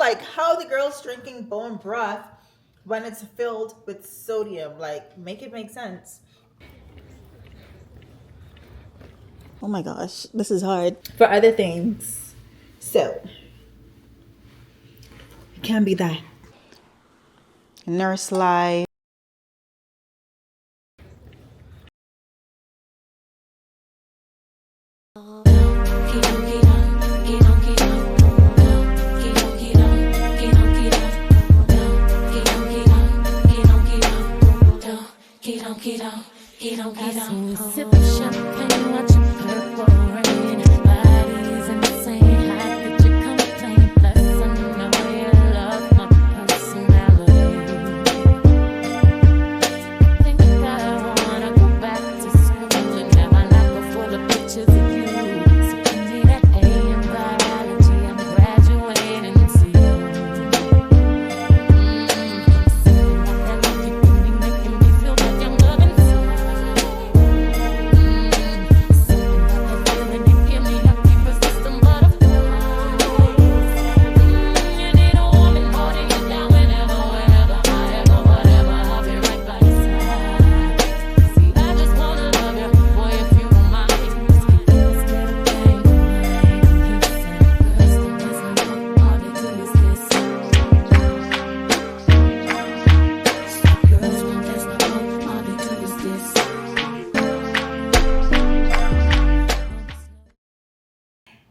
like, how the girl's drinking bone broth when it's filled with sodium? Like, make it make sense. Oh my gosh, this is hard. For other things. So, it can be that. Nurse life. Sip of champagne, watching purple rain. Bodies insane, how could you complain? Plus, I know you love my personality. Think I wanna go back to school and have my life full of pictures of you. So give me that A in biology, I'm graduating soon. That lucky feeling making me feel like I'm loving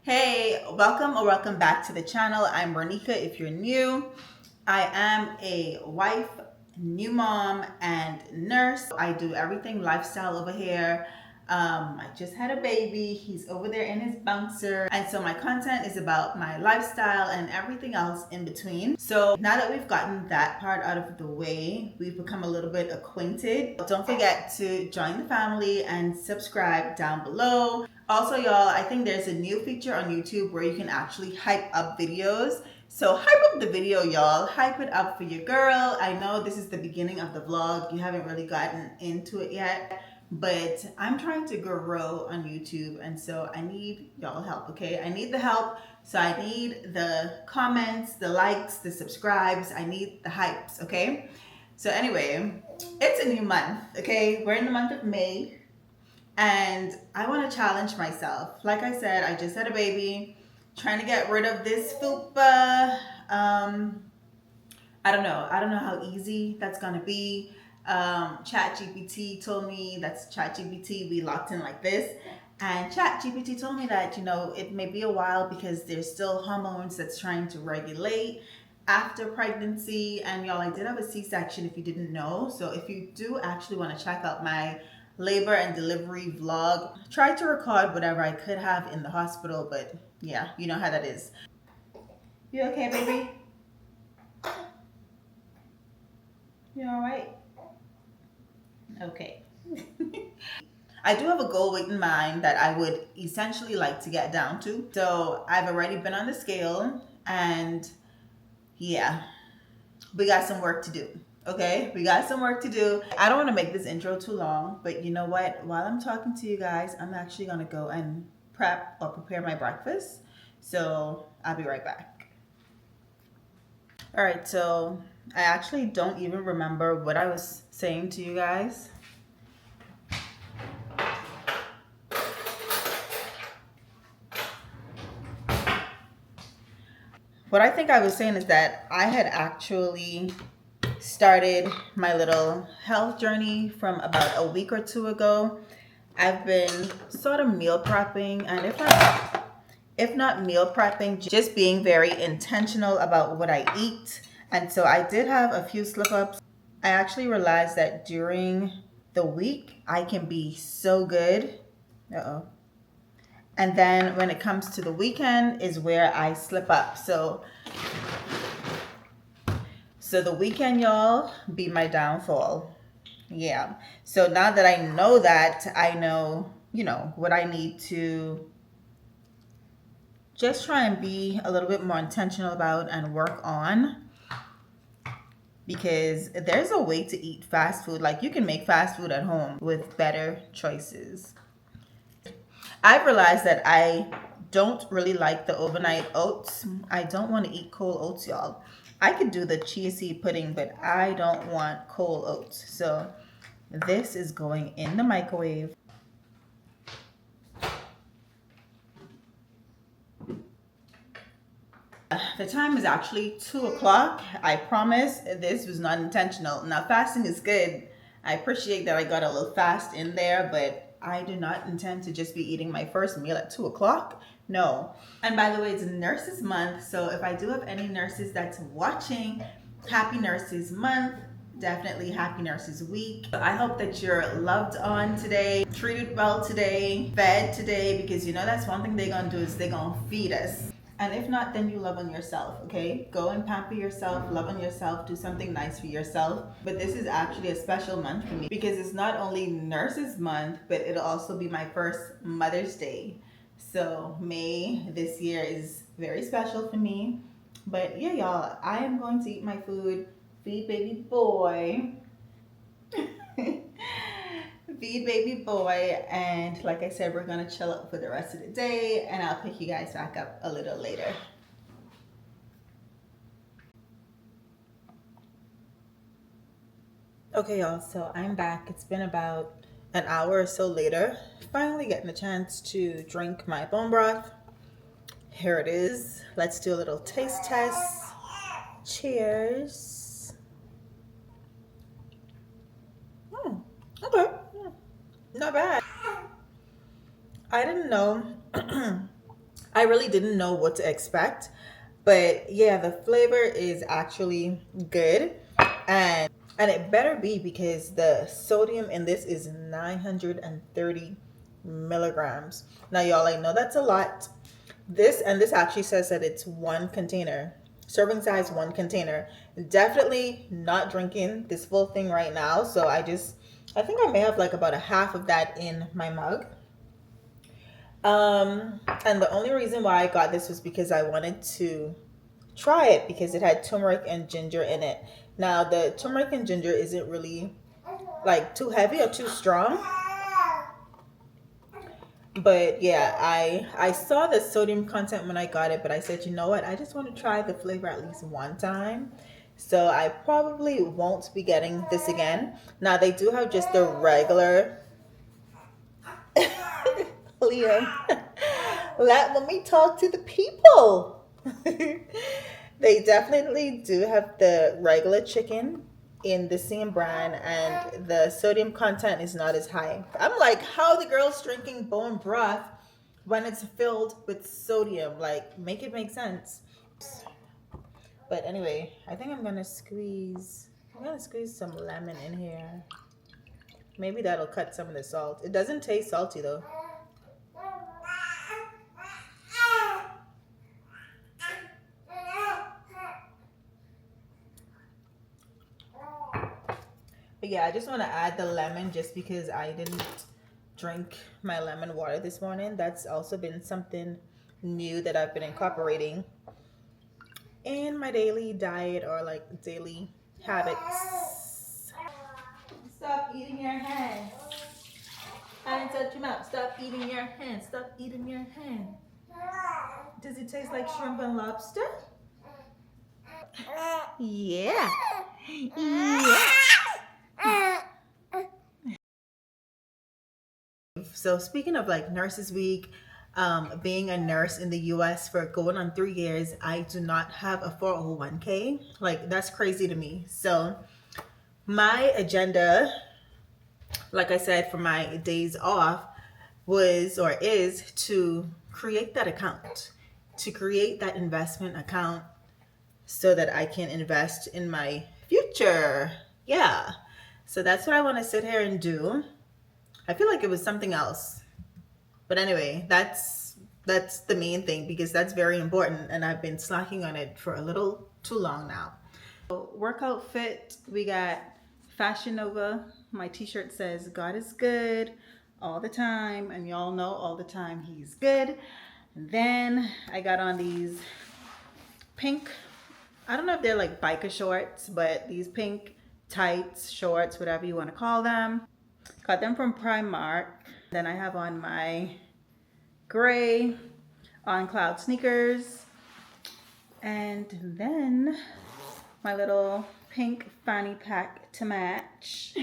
Hey, welcome or welcome back to the channel. I'm Bernica. If you're new, I am a wife, new mom, and nurse. I do everything lifestyle over here. I just had a baby. He's over there in his bouncer. And so my content is about my lifestyle and everything else in between. So now that we've gotten that part out of the way, we've become a little bit acquainted. Don't forget to join the family and subscribe down below. Also, y'all, I think there's a new feature on YouTube where you can actually hype up videos. So hype up the video, y'all. Hype it up for your girl. I know this is the beginning of the vlog. You haven't really gotten into it yet, but I'm trying to grow on YouTube, and so I need y'all help, okay? I need the help. So I need the comments, the likes, the subscribes. I need the hypes, okay? So anyway, it's a new month, okay? We're in the month of May. And I want to challenge myself. Like I said, I just had a baby, trying to get rid of this fupa. I don't know how easy that's gonna be. ChatGPT told me that's ChatGPT. We locked in like this, and ChatGPT told me that it may be a while because there's still hormones that's trying to regulate after pregnancy. And y'all, I did have a C-section if you didn't know. So if you do actually want to check out my labor and delivery vlog, tried to record whatever I could have in the hospital, but yeah, you know how that is. You okay, baby? You all right? Okay. I do have a goal weight in mind that I would essentially like to get down to. So I've already been on the scale, and yeah, we got some work to do. Okay, we got some work to do. I don't want to make this intro too long, but you know what? While I'm talking to you guys, I'm actually gonna go and prepare my breakfast. So I'll be right back. All right, so I actually don't even remember what I was saying to you guys. What I think I was saying is that I had actually started my little health journey from about a week or two ago. I've been sort of meal prepping, and if not meal prepping, just being very intentional about what I eat. And so I did have a few slip ups. I actually realized that during the week I can be so good. And then when it comes to the weekend is where I slip up. So the weekend, y'all, be my downfall. Yeah. So now that I know that, I know, what I need to just try and be a little bit more intentional about and work on. Because there's a way to eat fast food. Like, you can make fast food at home with better choices. I've realized that I don't really like the overnight oats. I don't want to eat cold oats, y'all. I could do the chia seed pudding, but I don't want cold oats. So this is going in the microwave. The time is actually 2 o'clock. I promise this was not intentional. Now, fasting is good. I appreciate that I got a little fast in there, but I do not intend to just be eating my first meal at 2 o'clock. No. And by the way, it's Nurses Month. So if I do have any nurses that's watching, happy Nurses Month. Definitely happy Nurses Week. I hope that you're loved on today, treated well today, fed today, because you know that's one thing they're gonna do is they're gonna feed us. And if not, then you love on yourself, okay? Go and pamper yourself, love on yourself, do something nice for yourself. But this is actually a special month for me because it's not only Nurses Month, but it'll also be my first Mother's Day. So May this year is very special for me. But yeah, y'all, I am going to eat my food, feed baby boy. Feed baby boy, and like I said, we're gonna chill out for the rest of the day, and I'll pick you guys back up a little later. Okay, y'all, so I'm back. It's been about an hour or so later. Finally getting a chance to drink my bone broth. Here it is. Let's do a little taste test. Cheers. Okay. Not bad. I didn't know. I really didn't know what to expect. But yeah, the flavor is actually good. And it better be because the sodium in this is 930 milligrams. Now, y'all, I know that's a lot. This actually says that it's one container, serving size, one container. Definitely not drinking this full thing right now. So I think I may have like about a half of that in my mug. And the only reason why I got this was because I wanted to try it because it had turmeric and ginger in it. Now, the turmeric and ginger isn't really like too heavy or too strong. But yeah, I saw the sodium content when I got it, but I said, you know what? I just want to try the flavor at least one time. So I probably won't be getting this again. Now, they do have just the regular Liam, let me talk to the people. They definitely do have the regular chicken in the same brand, and the sodium content is not as high. I'm like, how the girls drinking bone broth when it's filled with sodium? Like, make it make sense. But anyway, I think I'm gonna squeeze some lemon in here. Maybe that'll cut some of the salt. It doesn't taste salty though. But yeah, I just want to add the lemon just because I didn't drink my lemon water this morning. That's also been something new that I've been incorporating in my daily diet or like daily habits. Stop eating your hands. I didn't touch your mouth. Stop eating your hands. Stop eating your hand. Does it taste like shrimp and lobster? Yeah. Yeah. So speaking of like Nurses Week, being a nurse in the US for going on 3 years, I do not have a 401k. Like, that's crazy to me. So my agenda, like I said, for my days off was or is to create that account, to create that investment account so that I can invest in my future. Yeah. So that's what I want to sit here and do. I feel like it was something else. But anyway, that's the main thing because that's very important and I've been slacking on it for a little too long now. So, workout fit, we got Fashion Nova. My t-shirt says God is good all the time, and y'all know all the time he's good. And then I got on these pink, I don't know if they're like biker shorts, but these pink tights, shorts, whatever you want to call them. Got them from Primark. Then I have on my gray on cloud sneakers. And then my little pink fanny pack to match.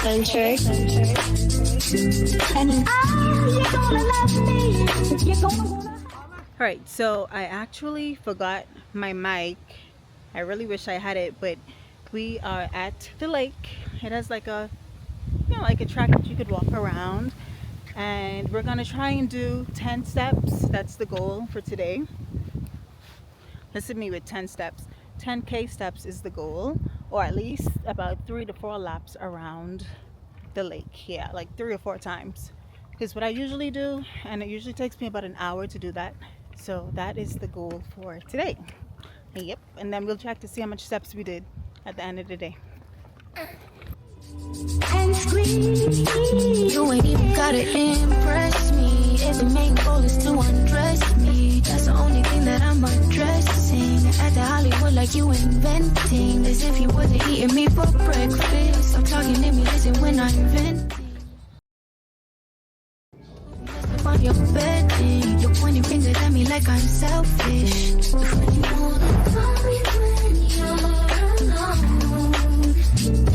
Sunshine. And you're gonna love me. You're gonna. All right, so I actually forgot my mic. I really wish I had it, but we are at the lake. It has like a, like a track that you could walk around, and we're gonna try and do 10 steps. That's the goal for today. Listen to me, with 10 steps. 10K steps is the goal, or at least about 3 to 4 laps around the lake. Yeah, like 3 or 4 times is what I usually do, and it usually takes me about an hour to do that. So that is the goal for today. Yep, and then we'll check to see how much steps we did at the end of the day. And scream. You ain't even gotta impress me. If the main goal is to undress me, that's the only thing that I'm addressing. At the Hollywood like you inventing, as if you wasn't eating me for breakfast. I'm talking to me, listen when I'm venting. On your bedding, you're pointing fingers at me like I'm selfish. When you wanna call me when you're alone,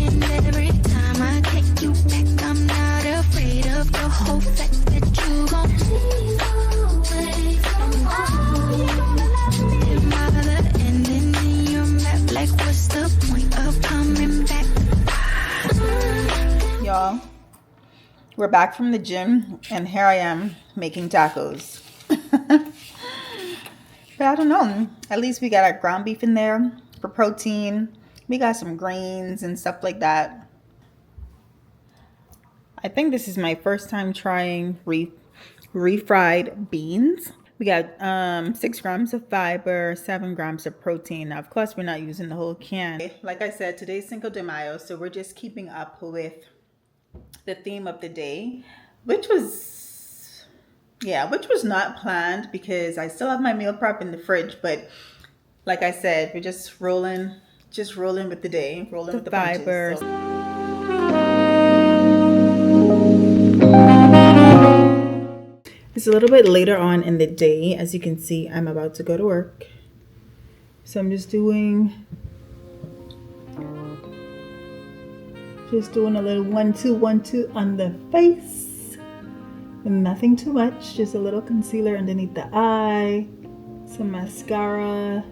and every time I take you back, I'm not afraid of the whole fact that you gon' leave away from home. Am I the ending in your map? Like what's the point of coming back? Y'all, we're back from the gym, and here I am making tacos. But I don't know, at least we got our ground beef in there for protein. We got some grains and stuff like that. I think this is my first time trying refried beans. We got 6 grams of fiber, 7 grams of protein. Now, of course, we're not using the whole can. Like I said, today's Cinco de Mayo, so we're just keeping up with the theme of the day, which was not planned because I still have my meal prep in the fridge. But like I said, we're just rolling with the day, rolling with the fiber. It's a little bit later on in the day. As you can see, I'm about to go to work. So I'm just doing a little 1-2, 1-2 on the face. And nothing too much, just a little concealer underneath the eye, some mascara,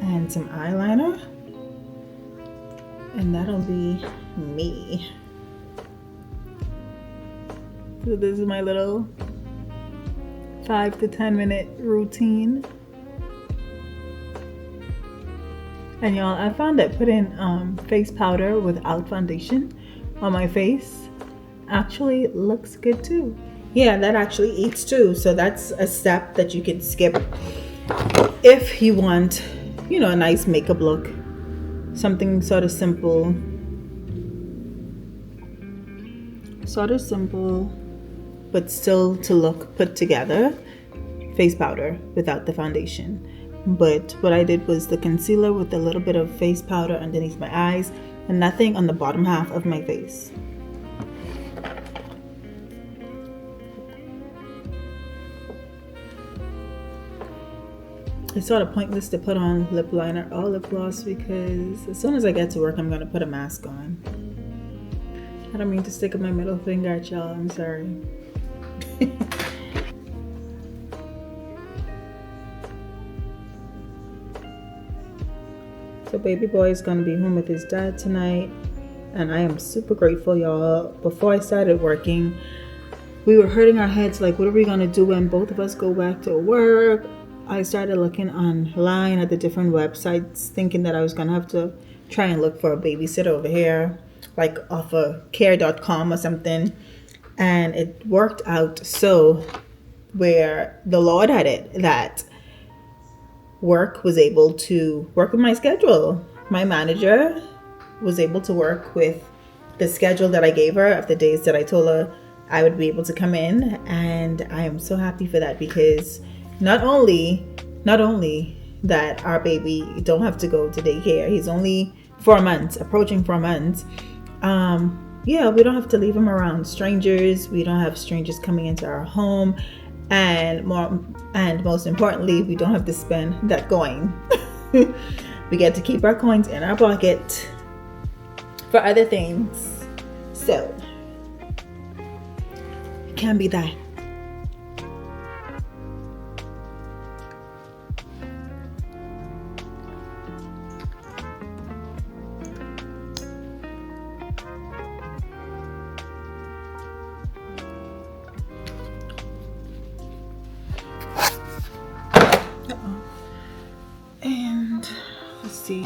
and some eyeliner. And that'll be me. So this is my little 5 to 10 minute routine. And y'all, I found that putting face powder without foundation on my face actually looks good too. Yeah, that actually eats too. So that's a step that you can skip if you want, a nice makeup look. Something sort of simple, but still to look put together. Face powder without the foundation. But what I did was the concealer with a little bit of face powder underneath my eyes and nothing on the bottom half of my face. It's sort of pointless to put on lip liner or lip gloss because as soon as I get to work, I'm going to put a mask on. I don't mean to stick up my middle finger at y'all. I'm sorry. So baby boy is going to be home with his dad tonight. And I am super grateful, y'all. Before I started working, we were hurting our heads like, what are we going to do when both of us go back to work? I started looking online at the different websites, thinking that I was going to have to try and look for a babysitter over here, like off of care.com or something. And it worked out so where the Lord had it that work was able to work with my schedule. My manager was able to work with the schedule that I gave her of the days that I told her I would be able to come in. And I am so happy for that, because not only that our baby don't have to go to daycare, he's only 4 months, approaching 4 months. Yeah, we don't have to leave him around strangers. We don't have strangers coming into our home, and most importantly, we don't have to spend that coin. We get to keep our coins in our pocket for other things. So it can be that. And let's see,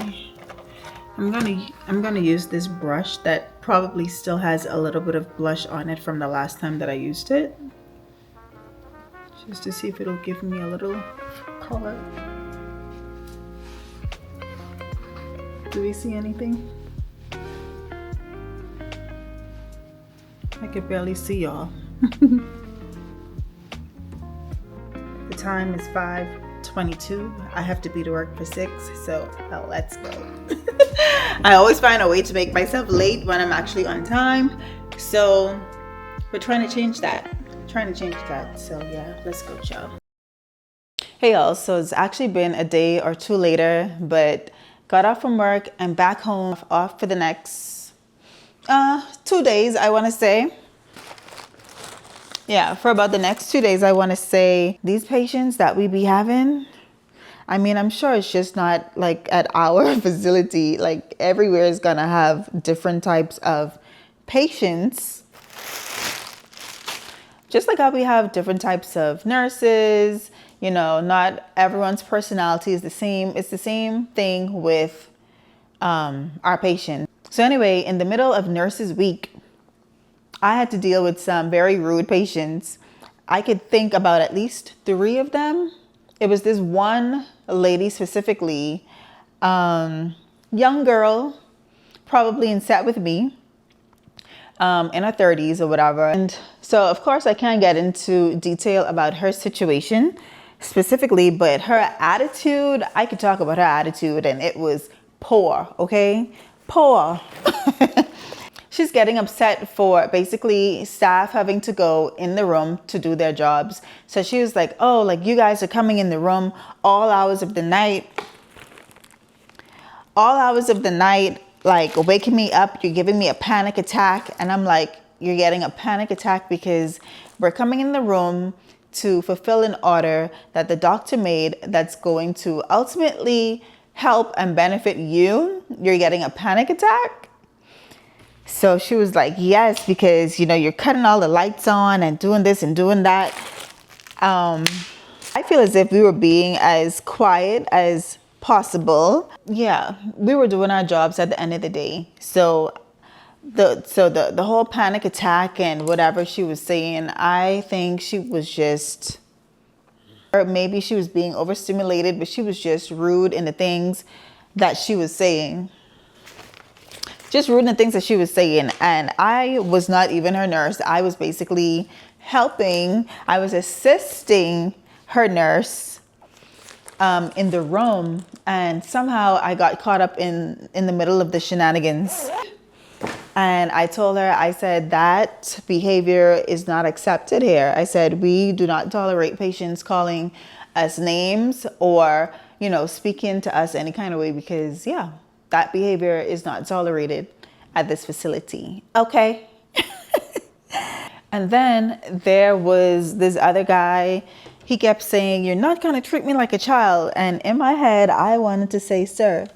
I'm gonna use this brush that probably still has a little bit of blush on it from the last time that I used it, just to see if it'll give me a little color. Do we see anything? I can barely see y'all. The time is 5:22. I have to be to work for 6, so let's go. I always find a way to make myself late when I'm actually on time, so we're trying to change that. So yeah, let's go, y'all. Hey y'all, so it's actually been a day or two later, but got off from work and back home, off for the next 2 days, I want to say. Yeah, for about the next 2 days, I want to say, these patients that we be having, I mean, I'm sure it's just not like at our facility, like everywhere is gonna have different types of patients. Just like how we have different types of nurses, you know, not everyone's personality is the same. It's the same thing with our patients. So anyway, in the middle of Nurses Week, I had to deal with some very rude patients. I could think about at least 3 of them. It was this one lady specifically, young girl, probably in set with me, in her 30s or whatever. And so of course I can't get into detail about her situation specifically, but her attitude, I could talk about her attitude, and it was poor, okay? Poor. She's getting upset for basically staff having to go in the room to do their jobs. So she was like, oh, like you guys are coming in the room all hours of the night, like waking me up. You're giving me a panic attack. And I'm like, you're getting a panic attack because we're coming in the room to fulfill an order that the doctor made that's going to ultimately help and benefit you. You're getting a panic attack. So she was like, yes, because, you know, you're cutting all the lights on and doing this and doing that. I feel as if we were being as quiet as possible. Yeah, we were doing our jobs at the end of the day. So the whole panic attack and whatever she was saying, I think she was just, or maybe she was being overstimulated, but she was just rude in the things that she was saying. Just rude in the things that she was saying. And I was not even her nurse. I was basically helping. I was assisting her nurse in the room. And somehow I got caught up in the middle of the shenanigans. And I told her, I said, that behavior is not accepted here. I said, we do not tolerate patients calling us names or, you know, speaking to us any kind of way, because yeah, that behavior is not tolerated at this facility. Okay. And then there was this other guy. He kept saying, you're not going to treat me like a child. And in my head, I wanted to say, sir,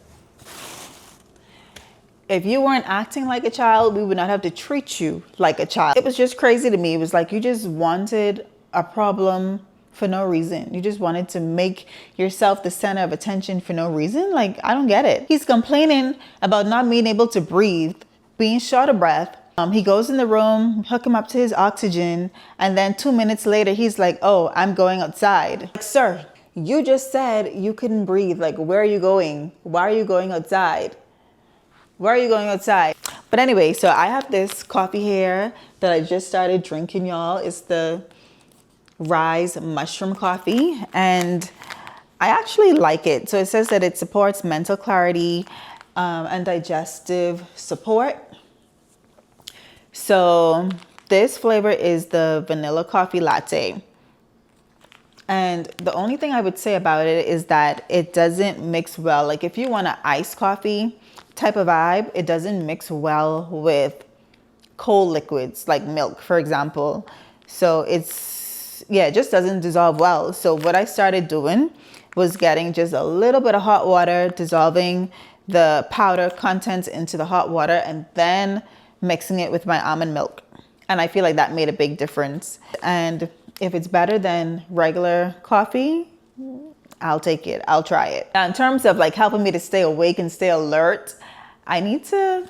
if you weren't acting like a child, we would not have to treat you like a child. It was just crazy to me. It was like you just wanted a problem for no reason. You just wanted to make yourself the center of attention for no reason. Like, I don't get it. He's complaining about not being able to breathe, being short of breath. He goes in the room, hook him up to his oxygen, and then 2 minutes later, he's like, oh, I'm going outside. Like, sir, You just said you couldn't breathe. Like, where are you going? Why are you going outside? Why are you going outside? But anyway, so I have this coffee here that I just started drinking, y'all. It's the Rise mushroom coffee, and I actually like it. So it says that it supports mental clarity and digestive support. So this flavor is the vanilla coffee latte. And the only thing I would say about it is that it doesn't mix well. Like if you want an iced coffee type of vibe, it doesn't mix well with cold liquids like milk, for example. So it just doesn't dissolve well. So what I started doing was getting just a little bit of hot water, dissolving the powder contents into the hot water, and then mixing it with my almond milk. And I feel like that made a big difference. And if it's better than regular coffee, I'll take it. I'll try it. Now, in terms of like helping me to stay awake and stay alert, I need to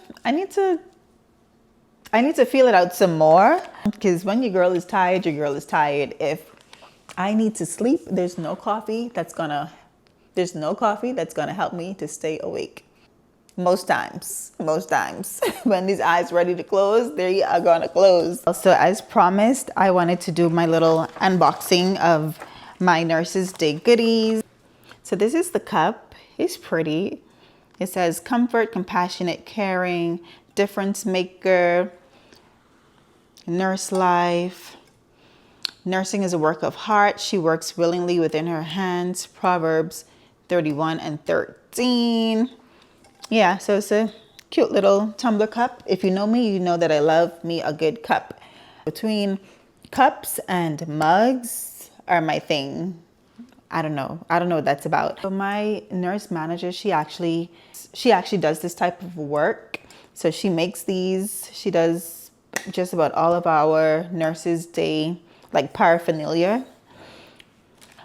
feel it out some more, because when your girl is tired, your girl is tired. If I need to sleep, there's no coffee that's gonna help me to stay awake. Most times, when these eyes ready to close, they are gonna close. So as promised, I wanted to do my little unboxing of my Nurses Day goodies. So this is the cup. It's pretty. It says comfort, compassionate, caring, difference maker, nurse life. Nursing is a work of heart. She works willingly within her hands. Proverbs 31 and 13. Yeah, so it's a cute little tumbler cup. If you know me, you know that I love me a good cup. Between cups and mugs are my thing. I don't know what that's about. So my nurse manager, she actually does this type of work. So she makes these. She does just about all of our Nurses Day like paraphernalia,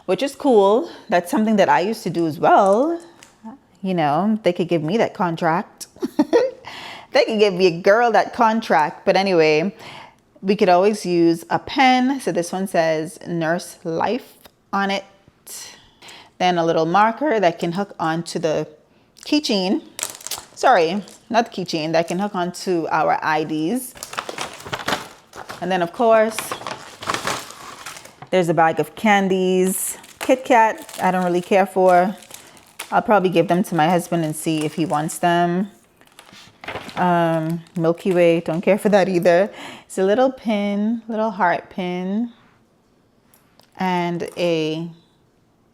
which is cool. That's something that I used to do as well. You know, they could give me that contract. They could give me a girl that contract. But anyway, we could always use a pen. So this one says Nurse Life on it. Then a little marker that can hook onto the keychain. Sorry, not the keychain, that can hook onto our IDs. And then of course, there's a bag of candies. Kit Kat, I don't really care for. I'll probably give them to my husband and see if he wants them. Milky Way, don't care for that either. It's a little pin, little heart pin, and a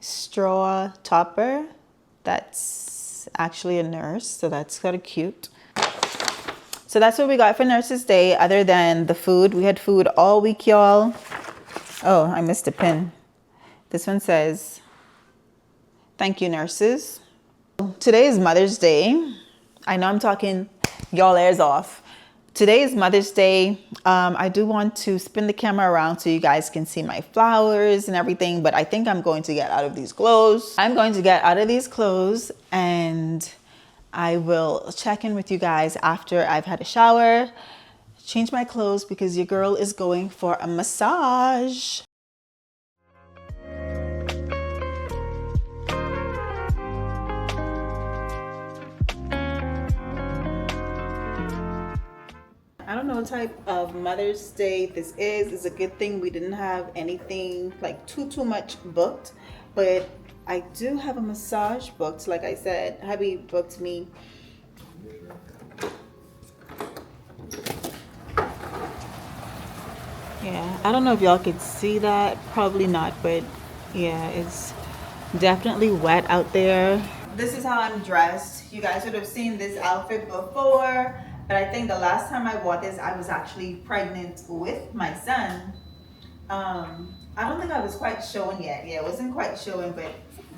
straw topper. That's actually a nurse, so that's kind of cute. So that's what we got for Nurses Day. Other than the food, we had food all week, y'all. Oh, I missed a pin. This one says, thank you, nurses. Today is Mother's Day. I know I'm talking y'all ears off. Today is Mother's Day. I do want to spin the camera around so you guys can see my flowers and everything, but I think I'm going to get out of these clothes. I'm going to get out of these clothes and I will check in with you guys after I've had a shower, change my clothes, because your girl is going for a massage. I don't know what type of Mother's Day this is. It's a good thing we didn't have anything like too much booked, but I do have a massage booked. Like I said, hubby booked me. Yeah, I don't know if y'all could see that. Probably not, but yeah, it's definitely wet out there. This is how I'm dressed. You guys would have seen this outfit before, but I think the last time I wore this, I was actually pregnant with my son. I don't think I was quite showing yet. Yeah, it wasn't quite showing, but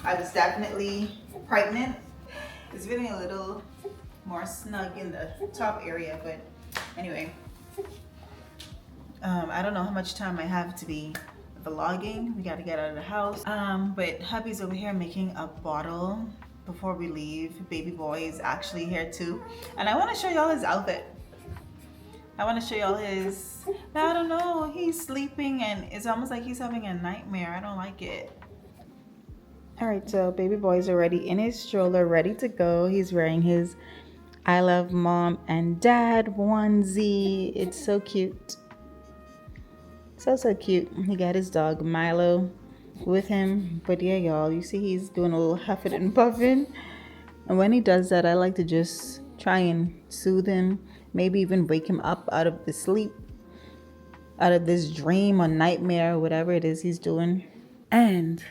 I was definitely pregnant. It's feeling a little more snug in the top area, but anyway. I don't know how much time I have to be vlogging. We gotta get out of the house. But hubby's over here making a bottle before we leave. Baby boy is actually here too. And I wanna show y'all his outfit. I wanna show y'all his, I don't know, he's sleeping and it's almost like he's having a nightmare. I don't like it. All right, so baby boy's already in his stroller, ready to go. He's wearing his I love mom and dad onesie. It's so cute. So cute. He got his dog Milo with him. But yeah, y'all, you see he's doing a little huffing and puffing. And when he does that, I like to just try and soothe him. Maybe even wake him up out of the sleep, out of this dream or nightmare, whatever it is he's doing. And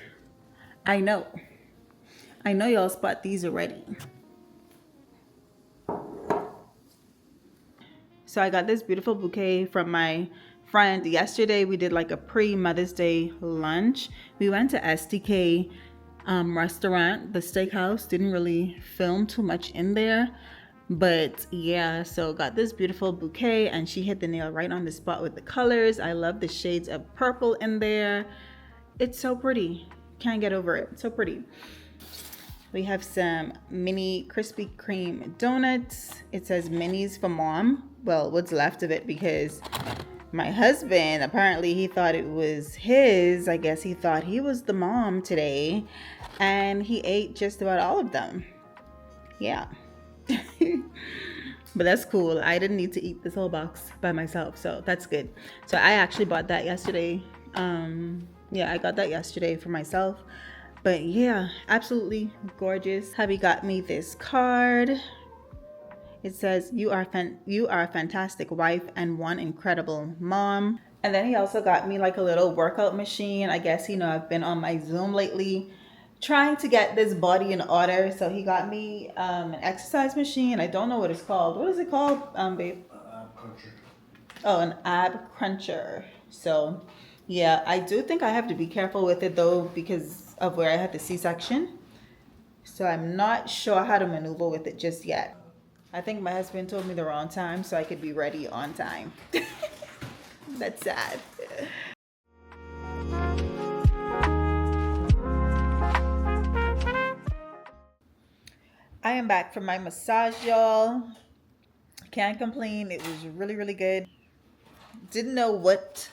I know y'all spot these already. So I got this beautiful bouquet from my friend. Yesterday we did like a pre-Mother's Day lunch. We went to STK restaurant, the steakhouse. Didn't really film too much in there. But yeah, so got this beautiful bouquet and she hit the nail right on the spot with the colors. I love the shades of purple in there. It's so pretty. Can't get over it. So pretty. We have some mini Krispy Kreme donuts. It says minis for mom. Well, what's left of it, because my husband, apparently he thought it was his. I guess he thought he was the mom today. And he ate just about all of them. Yeah. But that's cool. I didn't need to eat this whole box by myself, so that's good. So I actually bought that yesterday. Yeah, I got that yesterday for myself. But yeah, absolutely gorgeous. Hubby got me this card. It says, you are a fantastic wife and one incredible mom. And then he also got me like a little workout machine. I guess, I've been on my Zoom lately trying to get this body in order. So he got me an exercise machine. I don't know what it's called. What is it called, babe? Cruncher. Oh, an ab cruncher. So yeah, I do think I have to be careful with it though, because of where I had the C-section. So I'm not sure how to maneuver with it just yet. I think my husband told me the wrong time so I could be ready on time. That's sad. I am back from my massage, y'all. Can't complain. It was really, really good. Didn't know what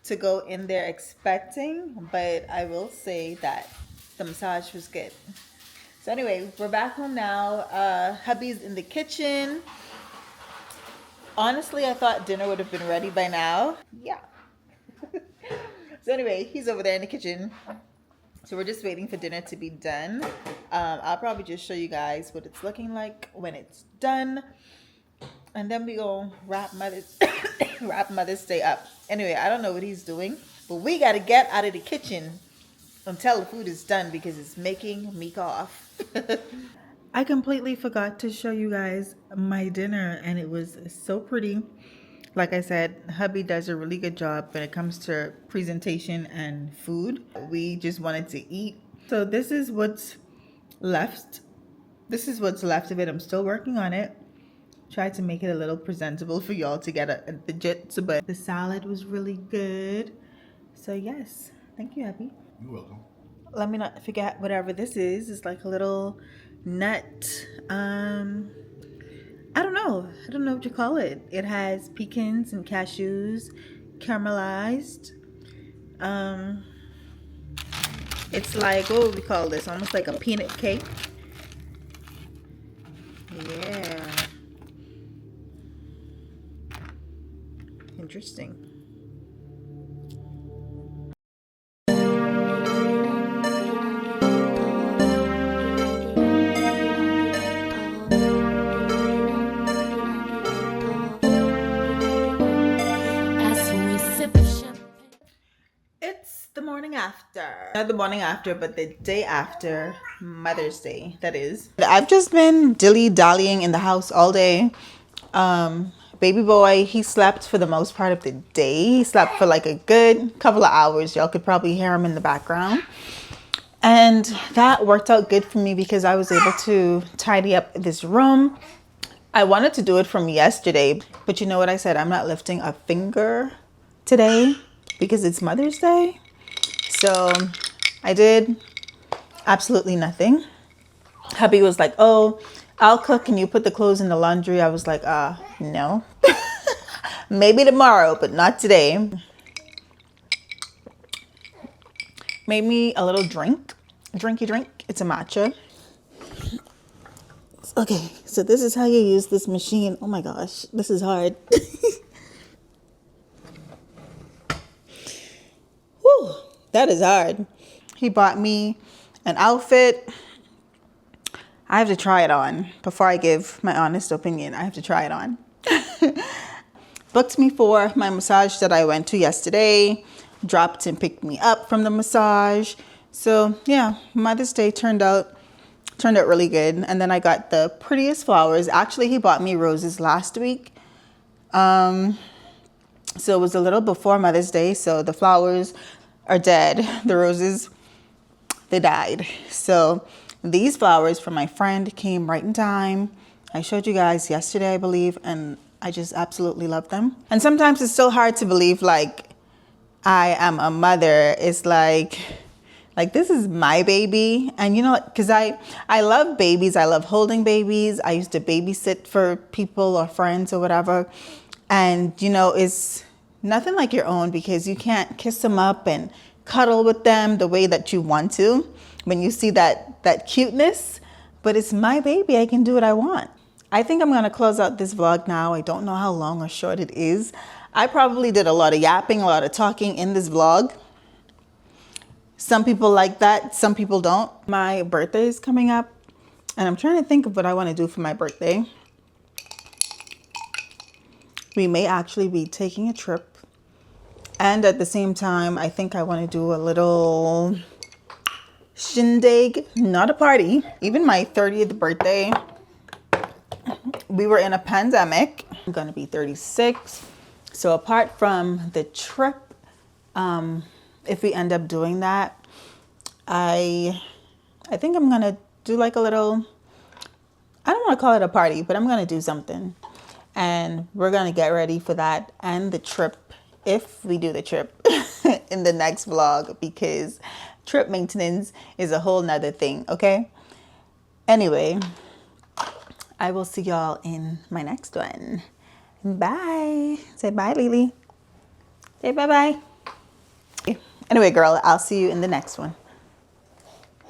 to go in there expecting, but I will say that the massage was good. So anyway, we're back home now. Hubby's in the kitchen. Honestly, I thought dinner would have been ready by now. Yeah. So anyway, he's over there in the kitchen. So we're just waiting for dinner to be done. I'll probably just show you guys what it's looking like when it's done. And then we go wrap Mother's Day up. Anyway, I don't know what he's doing, but we got to get out of the kitchen until the food is done because it's making me cough. I completely forgot to show you guys my dinner, and it was so pretty. Like I said, hubby does a really good job when it comes to presentation and food. We just wanted to eat. So this is what's left. This is what's left of it. I'm still working on it. Tried to make it a little presentable for y'all to get the gist, but the salad was really good. So yes, thank you, hubby. You're welcome. Let me not forget whatever this is. It's like a little nut. I don't know what you call it. It has pecans and cashews, caramelized. It's like, what would we call this? Almost like a peanut cake. Yeah. Interesting. It's the morning after. Not the morning after, but the day after Mother's Day, that is. I've just been dilly-dallying in the house all day. Baby boy, he slept for the most part of the day. He slept for like a good couple of hours. Y'all could probably hear him in the background. And that worked out good for me because I was able to tidy up this room. I wanted to do it from yesterday, but you know what I said? I'm not lifting a finger today because it's Mother's Day. So I did absolutely nothing. Hubby was like, oh, I'll cook and you put the clothes in the laundry. I was like, no. Maybe tomorrow, but not today. Made me a little drink. drinky drink. It's a matcha. Okay, so this is how you use this machine. Oh my gosh, this is hard. Whew, that is hard. He bought me an outfit. I have to try it on before I give my honest opinion. I have to try it on. Booked me for my massage that I went to yesterday. Dropped and picked me up from the massage. So yeah, Mother's Day turned out really good. And then I got the prettiest flowers. Actually, he bought me roses last week. So it was a little before Mother's Day. So the flowers are dead. The roses, they died. So these flowers from my friend came right in time. I showed you guys yesterday, I believe, and I just absolutely love them. And sometimes it's so hard to believe, like, I am a mother. It's like this is my baby. And you know, because I love babies. I love holding babies. I used to babysit for people or friends or whatever. And you know, it's nothing like your own, because you can't kiss them up and cuddle with them the way that you want to when you see that cuteness. But it's my baby. I can do what I want. I think I'm going to close out this vlog now. I don't know how long or short it is. I probably did a lot of yapping, a lot of talking in this vlog. Some people like that, some people don't. My birthday is coming up, and I'm trying to think of what I want to do for my birthday. We may actually be taking a trip. And at the same time, I think I want to do a little shindig, not a party. Even my 30th birthday, we were in a pandemic. I'm going to be 36. So apart from the trip, if we end up doing that, I think I'm gonna do like a little, I don't want to call it a party, but I'm gonna do something, and we're gonna get ready for that and the trip, if we do the trip, in the next vlog, because trip maintenance is a whole nother thing. Okay, anyway, I will see y'all in my next one. Bye. Say bye, Lily. Say bye-bye. Anyway, girl, I'll see you in the next one.